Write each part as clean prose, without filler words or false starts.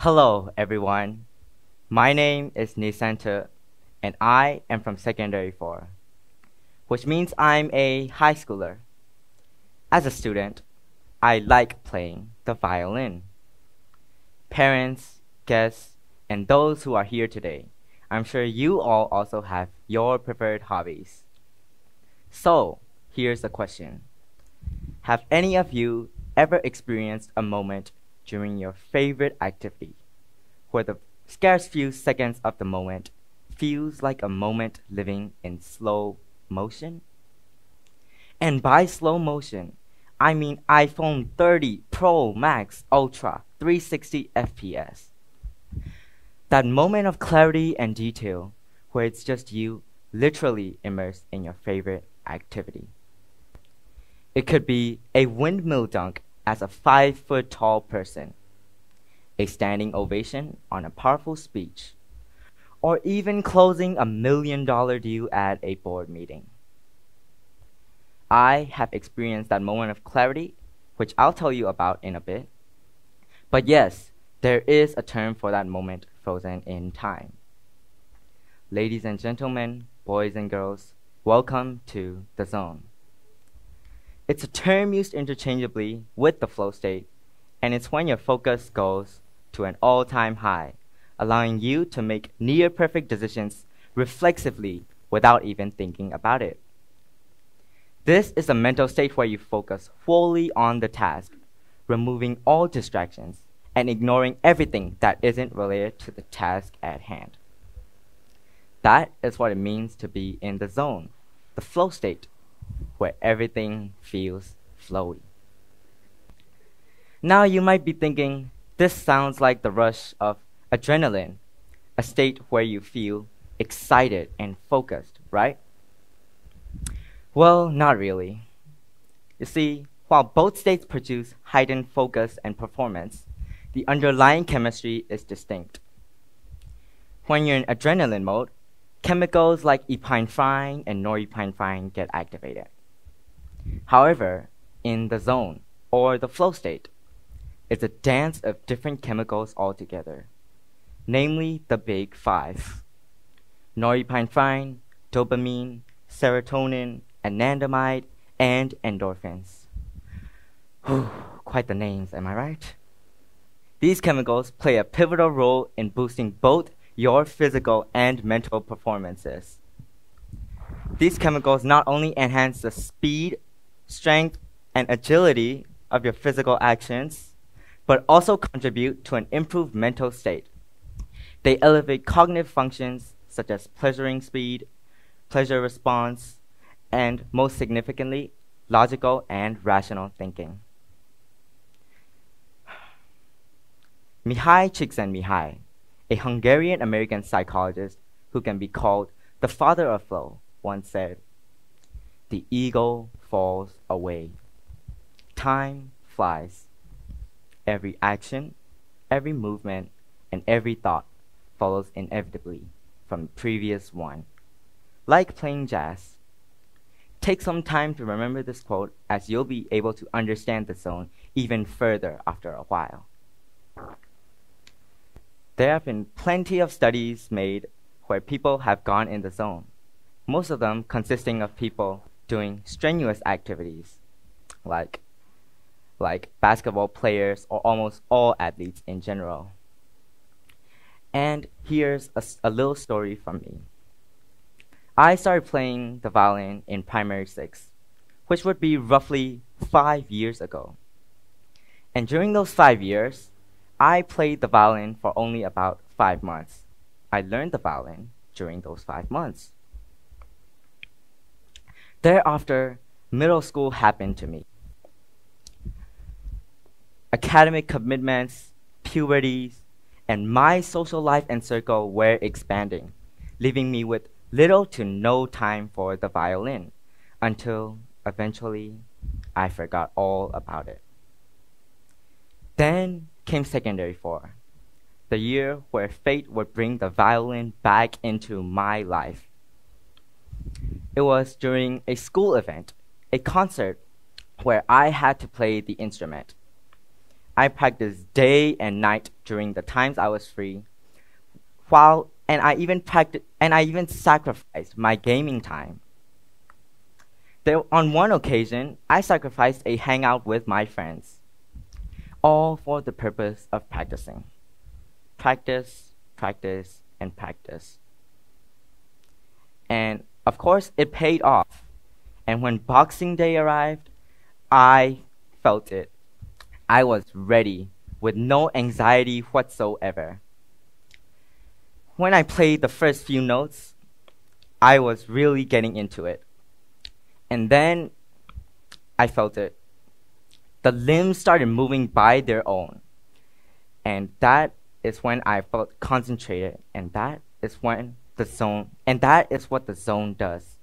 Hello, everyone. My name is Htut, and I am from Secondary 4, which means I'm a high schooler. As a student, I like playing the violin. Parents, guests, and those who are here today, I'm sure you all also have your preferred hobbies. So, here's the question. Have any of you ever experienced a moment during your favorite activity where the scarce few seconds of the moment feels like a moment living in slow motion? And by slow motion, I mean iPhone 30 Pro Max Ultra 360 FPS. That moment of clarity and detail where it's just you literally immersed in your favorite activity. It could be a windmill dunk as a 5-foot tall person, a standing ovation on a powerful speech, or even closing a $1 million deal at a board meeting. I have experienced that moment of clarity, which I'll tell you about in a bit. But yes, there is a term for that moment frozen in time. Ladies and gentlemen, boys and girls, welcome to the zone. It's a term used interchangeably with the flow state, and it's when your focus goes to an all-time high, allowing you to make near-perfect decisions reflexively without even thinking about it. This is a mental state where you focus fully on the task, removing all distractions and ignoring everything that isn't related to the task at hand. That is what it means to be in the zone, the flow state, where everything feels flowy. Now you might be thinking, this sounds like the rush of adrenaline, a state where you feel excited and focused, right? Well, not really. You see, while both states produce heightened focus and performance, the underlying chemistry is distinct. When you're in adrenaline mode, chemicals like epinephrine and norepinephrine get activated. However, in the zone, or the flow state, it's a dance of different chemicals altogether, namely the big five: norepinephrine, dopamine, serotonin, anandamide, and endorphins. Whew, quite the names, am I right? These chemicals play a pivotal role in boosting both your physical and mental performances. These chemicals not only enhance the speed, strength, and agility of your physical actions, but also contribute to an improved mental state. They elevate cognitive functions such as pleasuring speed, pleasure response, and most significantly, logical and rational thinking. Mihai Csikszentmihalyi, a Hungarian-American psychologist who can be called the father of flow, once said, "The ego falls away. Time flies. Every action, every movement, and every thought follows inevitably from the previous one. Like playing jazz." Take some time to remember this quote, as you'll be able to understand the zone even further after a while. There have been plenty of studies made where people have gone in the zone, most of them consisting of people doing strenuous activities, like basketball players or almost all athletes in general. And here's a little story from me. I started playing the violin in primary 6, which would be roughly 5 years ago. And during those 5 years, I played the violin for only about 5 months. I learned the violin during those 5 months. Thereafter, middle school happened to me. Academic commitments, puberties, and my social life and circle were expanding, leaving me with little to no time for the violin, until eventually I forgot all about it. Then came Secondary 4, the year where fate would bring the violin back into my life. It was during a school event, a concert, where I had to play the instrument. I practiced day and night during the times I was free, and I even sacrificed my gaming time. On one occasion, I sacrificed a hangout with my friends, all for the purpose of practicing. Practice, practice, and practice. And of course, it paid off. And when Boxing Day arrived, I felt it. I was ready with no anxiety whatsoever. When I played the first few notes, I was really getting into it. And then I felt it. The limbs started moving by their own. And that is when I felt concentrated, and that is what the zone does.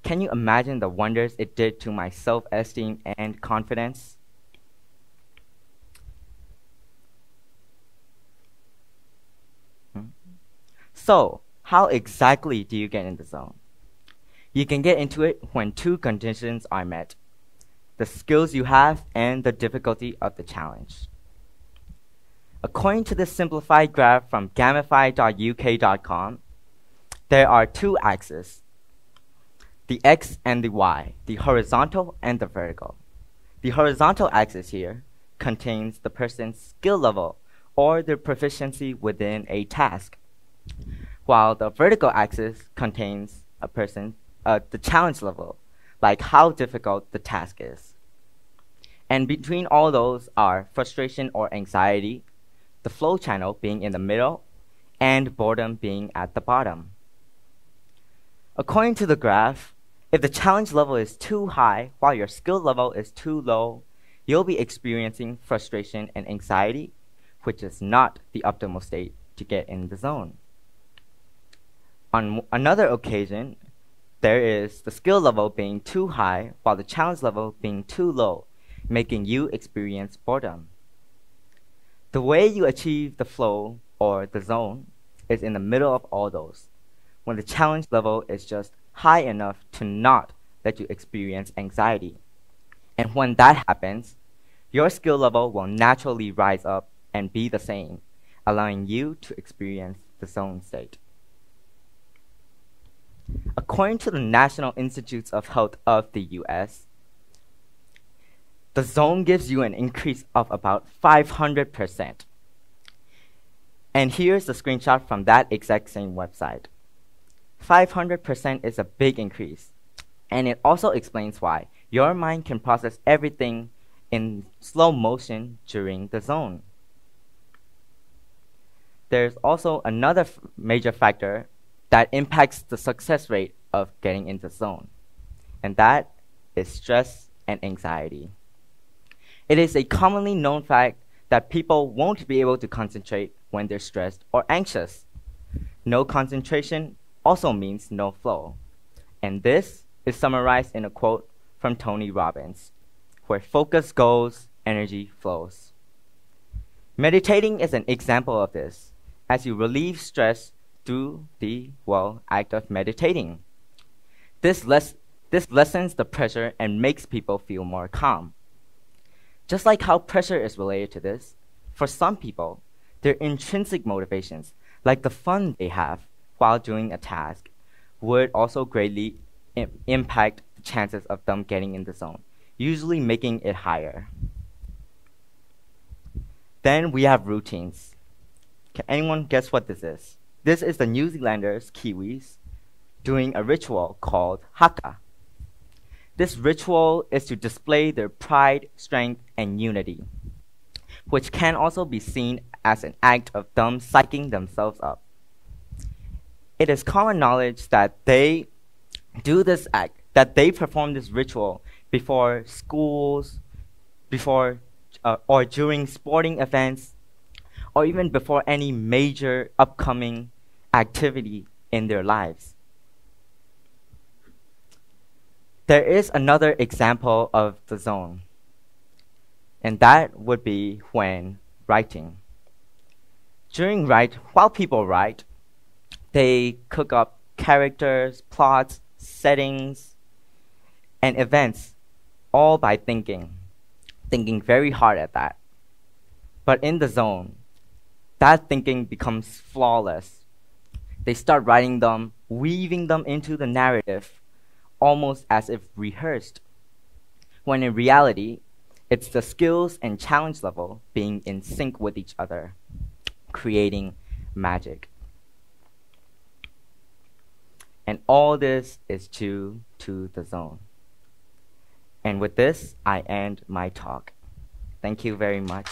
Can you imagine the wonders it did to my self-esteem and confidence? So, how exactly do you get in the zone? You can get into it when two conditions are met: the skills you have and the difficulty of the challenge. According to this simplified graph from gamify.uk.com, there are two axes, the X and the Y, the horizontal and the vertical. The horizontal axis here contains the person's skill level or their proficiency within a task, while the vertical axis contains the challenge level, like how difficult the task is. And between all those are frustration or anxiety, the flow channel being in the middle, and boredom being at the bottom. According to the graph, if the challenge level is too high while your skill level is too low, you'll be experiencing frustration and anxiety, which is not the optimal state to get in the zone. On another occasion, there is the skill level being too high while the challenge level being too low, making you experience boredom. The way you achieve the flow or the zone is in the middle of all those, when the challenge level is just high enough to not let you experience anxiety. And when that happens, your skill level will naturally rise up and be the same, allowing you to experience the zone state. According to the National Institutes of Health of the US, the zone gives you an increase of about 500%. And here's the screenshot from that exact same website. 500% is a big increase, and it also explains why your mind can process everything in slow motion during the zone. There's also another major factor that impacts the success rate of getting into the zone, and that is stress and anxiety. It is a commonly known fact that people won't be able to concentrate when they're stressed or anxious. No concentration also means no flow, and this is summarized in a quote from Tony Robbins: where focus goes, energy flows. Meditating is an example of this, as you relieve stress through the act of meditating. This lessens the pressure and makes people feel more calm. Just like how pressure is related to this, for some people, their intrinsic motivations, like the fun they have while doing a task, would also greatly impact the chances of them getting in the zone, usually making it higher. Then we have routines. Can anyone guess what this is? This is the New Zealanders, Kiwis, doing a ritual called haka. This ritual is to display their pride, strength, and unity, which can also be seen as an act of them psyching themselves up. It is common knowledge that they do this act, that they perform this ritual before schools, or during sporting events, or even before any major upcoming activity in their lives. There is another example of the zone, and that would be when writing. While people write, they cook up characters, plots, settings, and events, all by thinking very hard at that. But in the zone, that thinking becomes flawless. They start writing them, weaving them into the narrative, almost as if rehearsed. When in reality, it's the skills and challenge level being in sync with each other, creating magic. And all this is due to the zone. And with this, I end my talk. Thank you very much.